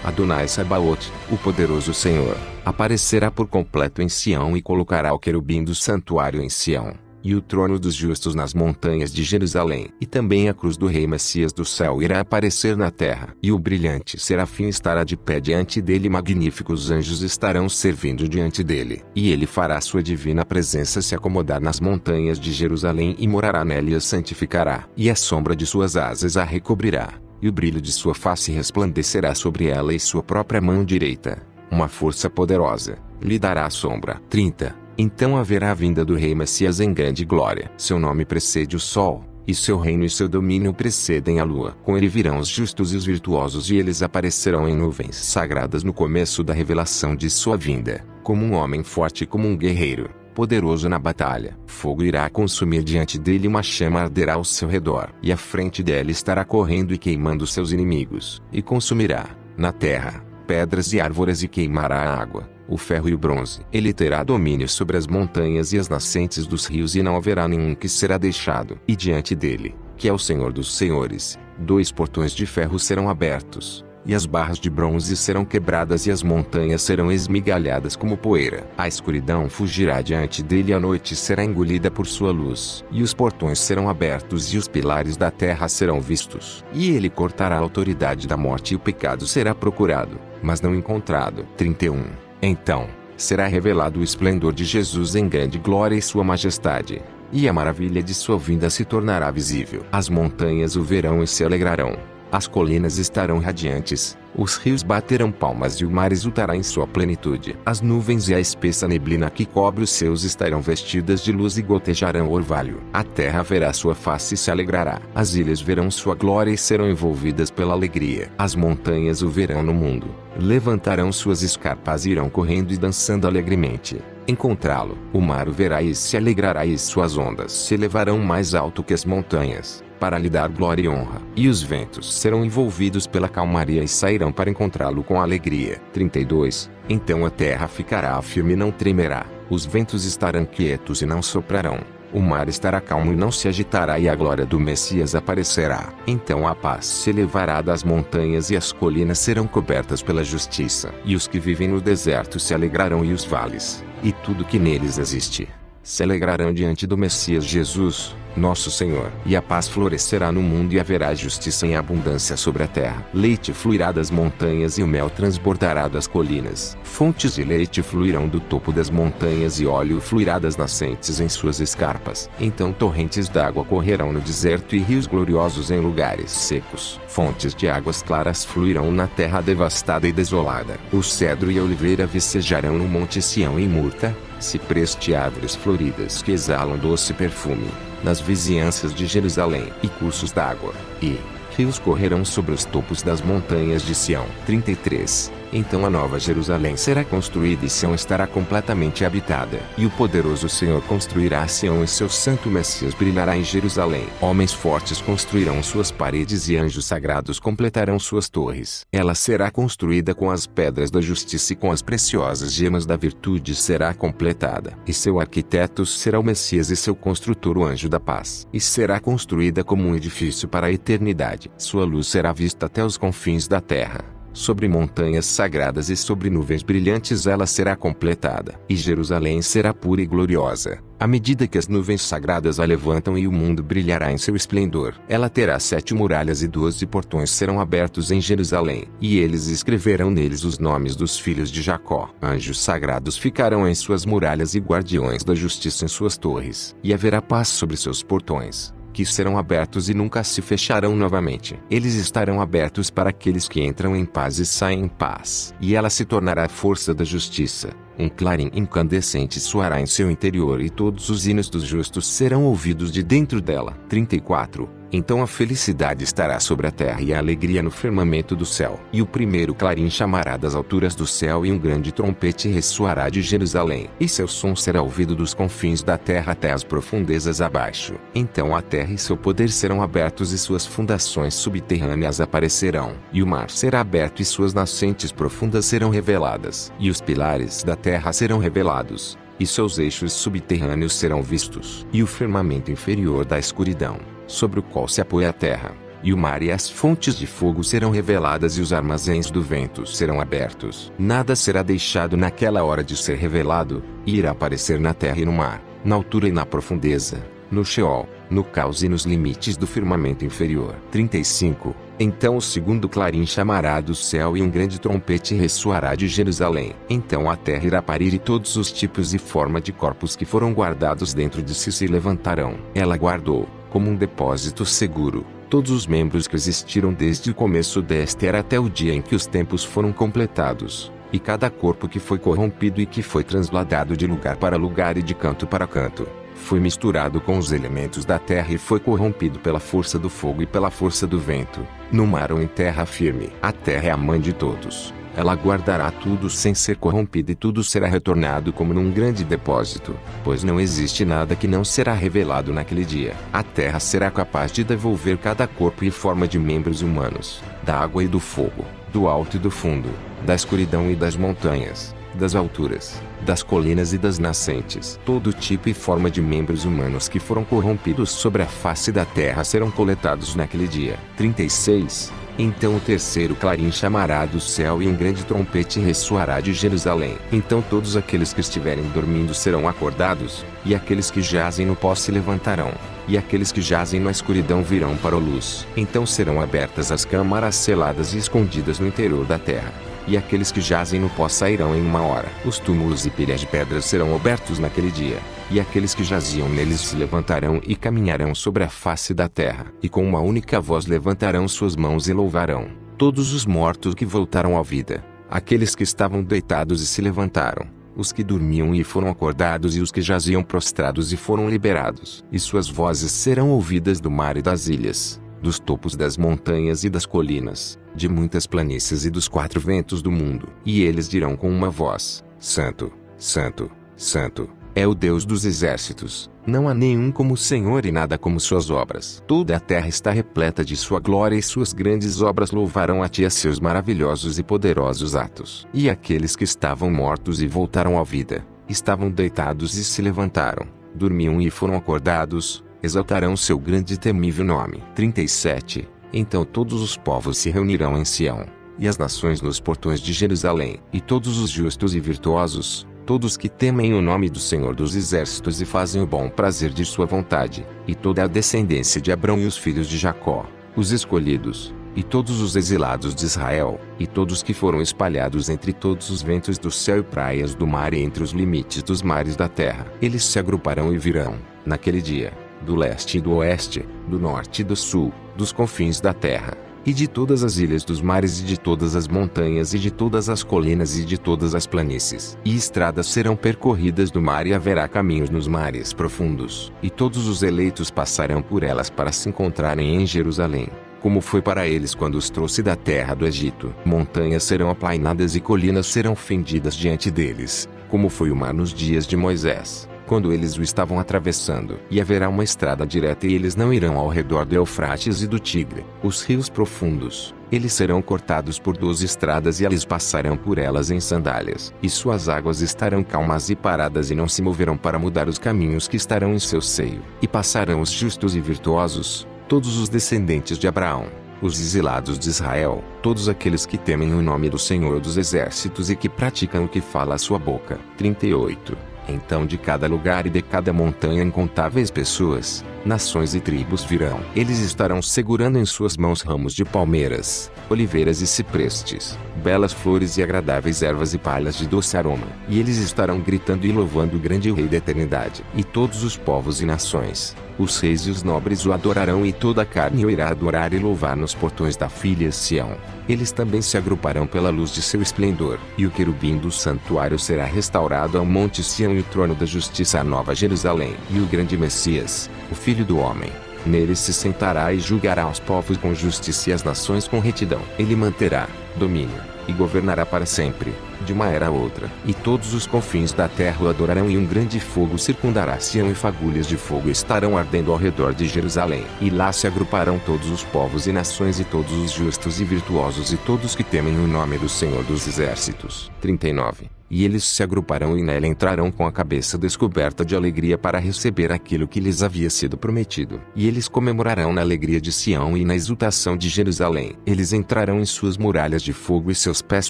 Adonai Sabaote, o poderoso Senhor, aparecerá por completo em Sião, e colocará o querubim do santuário em Sião, e o trono dos justos nas montanhas de Jerusalém. E também a cruz do Rei Messias do céu irá aparecer na terra. E o brilhante serafim estará de pé diante dele, e magníficos anjos estarão servindo diante dele. E ele fará sua divina presença se acomodar nas montanhas de Jerusalém, e morará nela, e a santificará. E a sombra de suas asas a recobrirá, e o brilho de sua face resplandecerá sobre ela, e sua própria mão direita, uma força poderosa, lhe dará a sombra. 30. Então haverá a vinda do Rei Messias em grande glória. Seu nome precede o sol, e seu reino e seu domínio precedem a lua. Com ele virão os justos e os virtuosos, e eles aparecerão em nuvens sagradas no começo da revelação de sua vinda, como um homem forte e como um guerreiro, poderoso na batalha. Fogo irá consumir diante dele, e uma chama arderá ao seu redor. E à frente dela estará correndo e queimando seus inimigos. E consumirá, na terra, pedras e árvores, e queimará a água, o ferro e o bronze. Ele terá domínio sobre as montanhas e as nascentes dos rios e não haverá nenhum que será deixado. E diante dele, que é o Senhor dos senhores, 2 portões de ferro serão abertos, e as barras de bronze serão quebradas e as montanhas serão esmigalhadas como poeira. A escuridão fugirá diante dele e a noite será engolida por sua luz. E os portões serão abertos e os pilares da terra serão vistos. E ele cortará a autoridade da morte e o pecado será procurado, mas não encontrado. 31. Então, será revelado o esplendor de Jesus em grande glória e sua majestade. E a maravilha de sua vinda se tornará visível. As montanhas o verão e se alegrarão. As colinas estarão radiantes, os rios baterão palmas e o mar exultará em sua plenitude. As nuvens e a espessa neblina que cobre os céus estarão vestidas de luz e gotejarão orvalho. A terra verá sua face e se alegrará. As ilhas verão sua glória e serão envolvidas pela alegria. As montanhas o verão no mundo, levantarão suas escarpas e irão correndo e dançando alegremente. Encontrá-lo, o mar o verá e se alegrará e suas ondas se elevarão mais alto que as montanhas, para lhe dar glória e honra. E os ventos serão envolvidos pela calmaria e sairão para encontrá-lo com alegria. 32. Então a terra ficará firme e não tremerá, os ventos estarão quietos e não soprarão, o mar estará calmo e não se agitará e a glória do Messias aparecerá. Então a paz se elevará das montanhas e as colinas serão cobertas pela justiça. E os que vivem no deserto se alegrarão e os vales, e tudo que neles existe, se alegrarão diante do Messias Jesus, nosso Senhor. E a paz florescerá no mundo e haverá justiça em abundância sobre a terra. Leite fluirá das montanhas e o mel transbordará das colinas. Fontes de leite fluirão do topo das montanhas e óleo fluirá das nascentes em suas escarpas. Então torrentes d'água correrão no deserto e rios gloriosos em lugares secos. Fontes de águas claras fluirão na terra devastada e desolada. O cedro e a oliveira vicejarão no monte Sião e Murta, cipreste e árvores floridas que exalam doce perfume, nas vizinhanças de Jerusalém, e cursos d'água, e rios correrão sobre os topos das montanhas de Sião. 33. Então a nova Jerusalém será construída e Sião estará completamente habitada. E o poderoso Senhor construirá Sião e seu santo Messias brilhará em Jerusalém. Homens fortes construirão suas paredes e anjos sagrados completarão suas torres. Ela será construída com as pedras da justiça e com as preciosas gemas da virtude será completada. E seu arquiteto será o Messias e seu construtor o anjo da paz. E será construída como um edifício para a eternidade. Sua luz será vista até os confins da terra. Sobre montanhas sagradas e sobre nuvens brilhantes ela será completada. E Jerusalém será pura e gloriosa, à medida que as nuvens sagradas a levantam e o mundo brilhará em seu esplendor. Ela terá 7 muralhas e 12 portões serão abertos em Jerusalém. E eles escreverão neles os nomes dos filhos de Jacó. Anjos sagrados ficarão em suas muralhas e guardiões da justiça em suas torres. E haverá paz sobre seus portões, que serão abertos e nunca se fecharão novamente. Eles estarão abertos para aqueles que entram em paz e saem em paz. E ela se tornará a força da justiça. Um clarim incandescente soará em seu interior e todos os hinos dos justos serão ouvidos de dentro dela. 34. Então a felicidade estará sobre a terra e a alegria no firmamento do céu. E o primeiro clarim chamará das alturas do céu e um grande trompete ressoará de Jerusalém. E seu som será ouvido dos confins da terra até as profundezas abaixo. Então a terra e seu poder serão abertos e suas fundações subterrâneas aparecerão. E o mar será aberto e suas nascentes profundas serão reveladas. E os pilares da terra serão revelados, e seus eixos subterrâneos serão vistos. E o firmamento inferior da escuridão, sobre o qual se apoia a terra, e o mar e as fontes de fogo serão reveladas e os armazéns do vento serão abertos. Nada será deixado naquela hora de ser revelado, e irá aparecer na terra e no mar, na altura e na profundeza, no Sheol, no caos e nos limites do firmamento inferior. 35. Então o segundo clarim chamará do céu e um grande trompete ressoará de Jerusalém. Então a terra irá parir e todos os tipos e forma de corpos que foram guardados dentro de si se levantarão. Ela guardou, como um depósito seguro, todos os membros que existiram desde o começo desta era até o dia em que os tempos foram completados. E cada corpo que foi corrompido e que foi transladado de lugar para lugar e de canto para canto, foi misturado com os elementos da terra e foi corrompido pela força do fogo e pela força do vento, no mar ou em terra firme. A terra é a mãe de todos. Ela guardará tudo sem ser corrompida e tudo será retornado como num grande depósito, pois não existe nada que não será revelado naquele dia. A terra será capaz de devolver cada corpo e forma de membros humanos, da água e do fogo, do alto e do fundo, da escuridão e das montanhas, das alturas, das colinas e das nascentes. Todo tipo e forma de membros humanos que foram corrompidos sobre a face da terra serão coletados naquele dia. 36. Então o terceiro clarim chamará do céu e um grande trompete ressoará de Jerusalém. Então todos aqueles que estiverem dormindo serão acordados, e aqueles que jazem no pó se levantarão, e aqueles que jazem na escuridão virão para a luz. Então serão abertas as câmaras seladas e escondidas no interior da terra, e aqueles que jazem no pó sairão em uma hora. Os túmulos e pilhas de pedras serão abertos naquele dia, e aqueles que jaziam neles se levantarão e caminharão sobre a face da terra, e com uma única voz levantarão suas mãos e louvarão todos os mortos que voltaram à vida, aqueles que estavam deitados e se levantaram, os que dormiam e foram acordados e os que jaziam prostrados e foram liberados. E suas vozes serão ouvidas do mar e das ilhas, dos topos das montanhas e das colinas, de muitas planícies e dos quatro ventos do mundo. E eles dirão com uma voz: Santo, Santo, Santo, é o Deus dos exércitos. Não há nenhum como o Senhor e nada como suas obras. Toda a terra está repleta de sua glória e suas grandes obras louvarão a ti a seus maravilhosos e poderosos atos. E aqueles que estavam mortos e voltaram à vida, estavam deitados e se levantaram, dormiam e foram acordados, exaltarão seu grande e temível nome. 37. Então todos os povos se reunirão em Sião, e as nações nos portões de Jerusalém, e todos os justos e virtuosos, todos que temem o nome do Senhor dos Exércitos e fazem o bom prazer de sua vontade, e toda a descendência de Abrão e os filhos de Jacó, os escolhidos, e todos os exilados de Israel, e todos que foram espalhados entre todos os ventos do céu e praias do mar e entre os limites dos mares da terra. Eles se agruparão e virão, naquele dia, do leste e do oeste, do norte e do sul, dos confins da terra, e de todas as ilhas dos mares e de todas as montanhas e de todas as colinas e de todas as planícies. E estradas serão percorridas do mar e haverá caminhos nos mares profundos. E todos os eleitos passarão por elas para se encontrarem em Jerusalém, como foi para eles quando os trouxe da terra do Egito. Montanhas serão aplainadas e colinas serão fendidas diante deles, como foi o mar nos dias de Moisés, quando eles o estavam atravessando. E haverá uma estrada direta e eles não irão ao redor do Eufrates e do Tigre. Os rios profundos, eles serão cortados por 12 estradas e eles passarão por elas em sandálias. E suas águas estarão calmas e paradas e não se moverão para mudar os caminhos que estarão em seu seio. E passarão os justos e virtuosos, todos os descendentes de Abraão, os exilados de Israel, todos aqueles que temem o nome do Senhor dos Exércitos e que praticam o que fala a sua boca. 38. Então de cada lugar e de cada montanha incontáveis pessoas, nações e tribos virão. Eles estarão segurando em suas mãos ramos de palmeiras, oliveiras e ciprestes, belas flores e agradáveis ervas e palhas de doce aroma. E eles estarão gritando e louvando o grande Rei da eternidade. E todos os povos e nações, os reis e os nobres o adorarão e toda a carne o irá adorar e louvar nos portões da filha Sião. Eles também se agruparão pela luz de seu esplendor. E o querubim do santuário será restaurado ao monte Sião e o trono da justiça à nova Jerusalém. E o grande Messias, o Filho do Homem, nele se sentará e julgará os povos com justiça e as nações com retidão. Ele manterá domínio e governará para sempre, de uma era a outra. E todos os confins da terra o adorarão e um grande fogo circundará Sião e fagulhas de fogo estarão ardendo ao redor de Jerusalém. E lá se agruparão todos os povos e nações e todos os justos e virtuosos e todos que temem o nome do Senhor dos Exércitos. 39. E eles se agruparão e nela entrarão com a cabeça descoberta de alegria para receber aquilo que lhes havia sido prometido. E eles comemorarão na alegria de Sião e na exultação de Jerusalém. Eles entrarão em suas muralhas de fogo e seus pés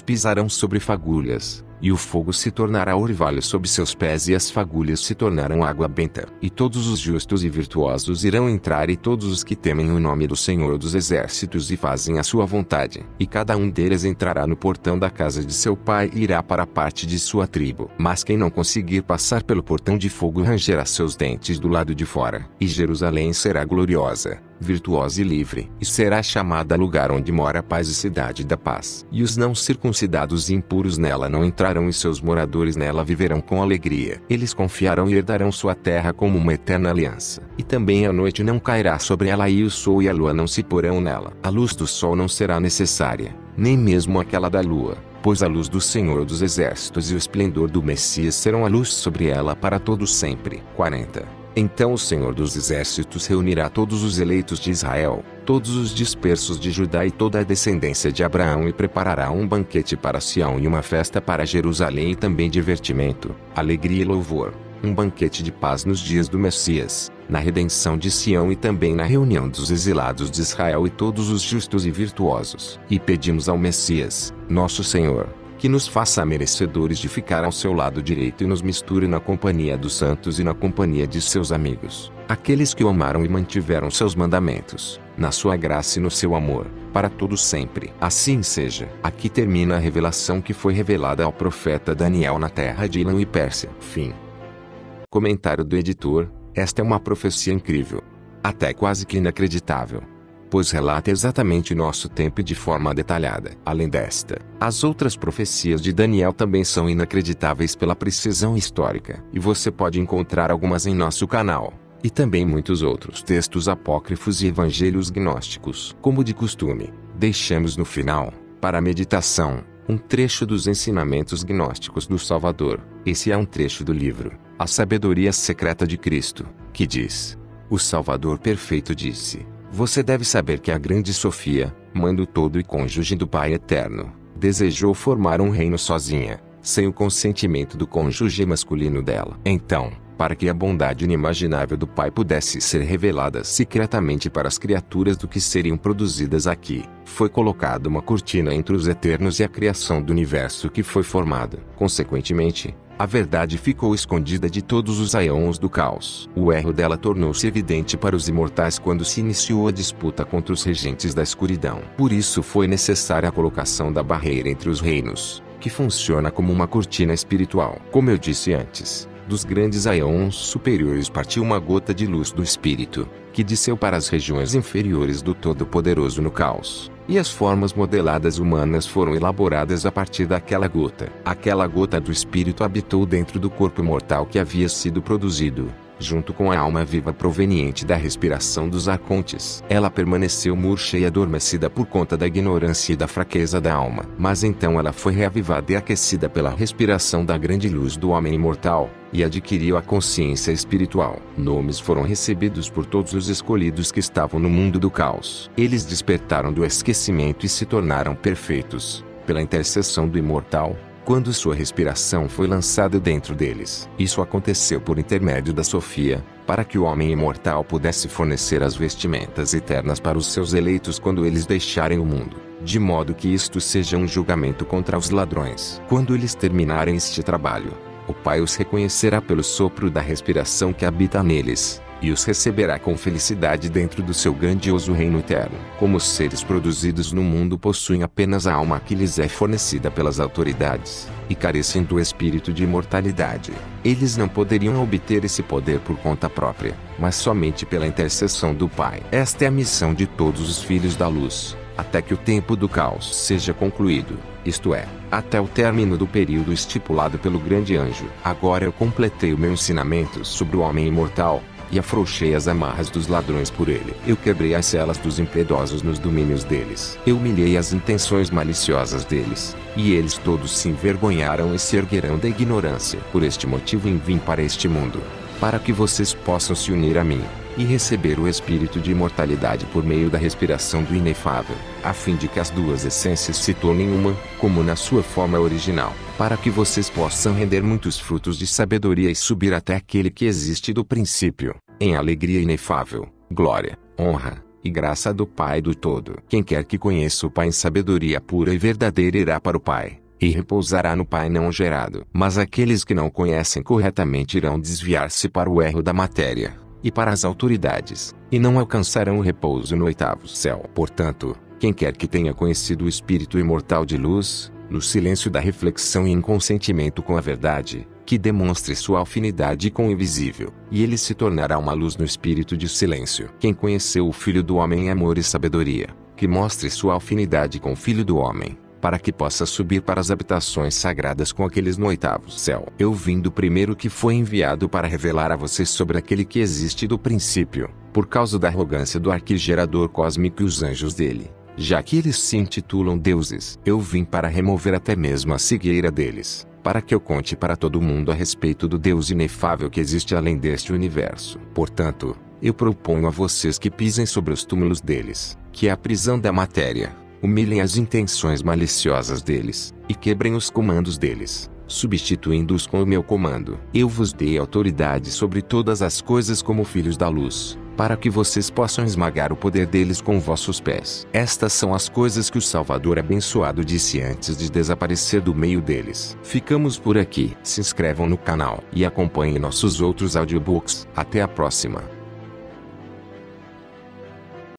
pisarão sobre fagulhas. E o fogo se tornará orvalho sob seus pés e as fagulhas se tornarão água benta. E todos os justos e virtuosos irão entrar e todos os que temem o nome do Senhor dos Exércitos e fazem a sua vontade. E cada um deles entrará no portão da casa de seu pai e irá para a parte de sua tribo. Mas quem não conseguir passar pelo portão de fogo rangerá seus dentes do lado de fora. E Jerusalém será gloriosa, virtuosa e livre, e será chamada lugar onde mora a paz e cidade da paz. E os não circuncidados e impuros nela não entrarão e seus moradores nela viverão com alegria. Eles confiarão e herdarão sua terra como uma eterna aliança. E também a noite não cairá sobre ela e o sol e a lua não se porão nela. A luz do sol não será necessária, nem mesmo aquela da lua, pois a luz do Senhor dos Exércitos e o esplendor do Messias serão a luz sobre ela para todo sempre. 40. Então o Senhor dos Exércitos reunirá todos os eleitos de Israel, todos os dispersos de Judá e toda a descendência de Abraão e preparará um banquete para Sião e uma festa para Jerusalém e também divertimento, alegria e louvor, um banquete de paz nos dias do Messias, na redenção de Sião e também na reunião dos exilados de Israel e todos os justos e virtuosos. E pedimos ao Messias, nosso Senhor, que nos faça merecedores de ficar ao seu lado direito e nos misture na companhia dos santos e na companhia de seus amigos, aqueles que o amaram e mantiveram seus mandamentos, na sua graça e no seu amor, para todos sempre. Assim seja. Aqui termina a revelação que foi revelada ao profeta Daniel na terra de Ilã e Pérsia. Fim. Comentário do editor: esta é uma profecia incrível, até quase que inacreditável, pois relata exatamente nosso tempo e de forma detalhada. Além desta, as outras profecias de Daniel também são inacreditáveis pela precisão histórica. E você pode encontrar algumas em nosso canal, e também muitos outros textos apócrifos e evangelhos gnósticos. Como de costume, deixamos no final, para a meditação, um trecho dos ensinamentos gnósticos do Salvador. Esse é um trecho do livro A Sabedoria Secreta de Cristo, que diz: o Salvador perfeito disse: você deve saber que a grande Sofia, mãe do todo e cônjuge do Pai Eterno, desejou formar um reino sozinha, sem o consentimento do cônjuge masculino dela. Então, para que a bondade inimaginável do Pai pudesse ser revelada secretamente para as criaturas do que seriam produzidas aqui, foi colocada uma cortina entre os eternos e a criação do universo que foi formado. Consequentemente, a verdade ficou escondida de todos os aeons do caos. O erro dela tornou-se evidente para os imortais quando se iniciou a disputa contra os regentes da escuridão. Por isso foi necessária a colocação da barreira entre os reinos, que funciona como uma cortina espiritual. Como eu disse antes, dos grandes aeons superiores partiu uma gota de luz do Espírito, que desceu para as regiões inferiores do Todo-Poderoso no caos, e as formas modeladas humanas foram elaboradas a partir daquela gota. Aquela gota do Espírito habitou dentro do corpo mortal que havia sido produzido, junto com a alma viva proveniente da respiração dos arcontes. Ela permaneceu murcha e adormecida por conta da ignorância e da fraqueza da alma. Mas então ela foi reavivada e aquecida pela respiração da grande luz do homem imortal, e adquiriu a consciência espiritual. Nomes foram recebidos por todos os escolhidos que estavam no mundo do caos. Eles despertaram do esquecimento e se tornaram perfeitos, pela intercessão do imortal, quando sua respiração foi lançada dentro deles. Isso aconteceu por intermédio da Sofia, para que o homem imortal pudesse fornecer as vestimentas eternas para os seus eleitos quando eles deixarem o mundo, de modo que isto seja um julgamento contra os ladrões. Quando eles terminarem este trabalho, o Pai os reconhecerá pelo sopro da respiração que habita neles, e os receberá com felicidade dentro do seu grandioso reino eterno. Como os seres produzidos no mundo possuem apenas a alma que lhes é fornecida pelas autoridades, e carecem do espírito de imortalidade, eles não poderiam obter esse poder por conta própria, mas somente pela intercessão do Pai. Esta é a missão de todos os filhos da luz, até que o tempo do caos seja concluído, isto é, até o término do período estipulado pelo grande anjo. Agora eu completei o meu ensinamento sobre o homem imortal, e afrouxei as amarras dos ladrões por ele. Eu quebrei as celas dos impiedosos nos domínios deles. Eu humilhei as intenções maliciosas deles, e eles todos se envergonharam e se erguerão da ignorância. Por este motivo vim para este mundo, para que vocês possam se unir a mim, e receber o espírito de imortalidade por meio da respiração do inefável, a fim de que as duas essências se tornem uma, como na sua forma original, para que vocês possam render muitos frutos de sabedoria e subir até aquele que existe do princípio, em alegria inefável, glória, honra e graça do Pai do Todo. Quem quer que conheça o Pai em sabedoria pura e verdadeira irá para o Pai, e repousará no Pai não gerado. Mas aqueles que não conhecem corretamente irão desviar-se para o erro da matéria, e para as autoridades, e não alcançarão o repouso no oitavo céu. Portanto, quem quer que tenha conhecido o Espírito imortal de luz, no silêncio da reflexão e em consentimento com a verdade, que demonstre sua afinidade com o invisível, e ele se tornará uma luz no espírito de silêncio. Quem conheceu o Filho do Homem em amor e sabedoria, que mostre sua afinidade com o Filho do Homem, para que possa subir para as habitações sagradas com aqueles no oitavo céu. Eu vim do primeiro que foi enviado para revelar a vocês sobre aquele que existe do princípio, por causa da arrogância do arquigerador cósmico e os anjos dele, já que eles se intitulam deuses. Eu vim para remover até mesmo a cegueira deles, para que eu conte para todo mundo a respeito do Deus inefável que existe além deste universo. Portanto, eu proponho a vocês que pisem sobre os túmulos deles, que é a prisão da matéria, humilhem as intenções maliciosas deles, e quebrem os comandos deles, substituindo-os com o meu comando. Eu vos dei autoridade sobre todas as coisas como filhos da luz, para que vocês possam esmagar o poder deles com vossos pés. Estas são as coisas que o Salvador abençoado disse antes de desaparecer do meio deles. Ficamos por aqui. Se inscrevam no canal e acompanhem nossos outros audiobooks. Até a próxima.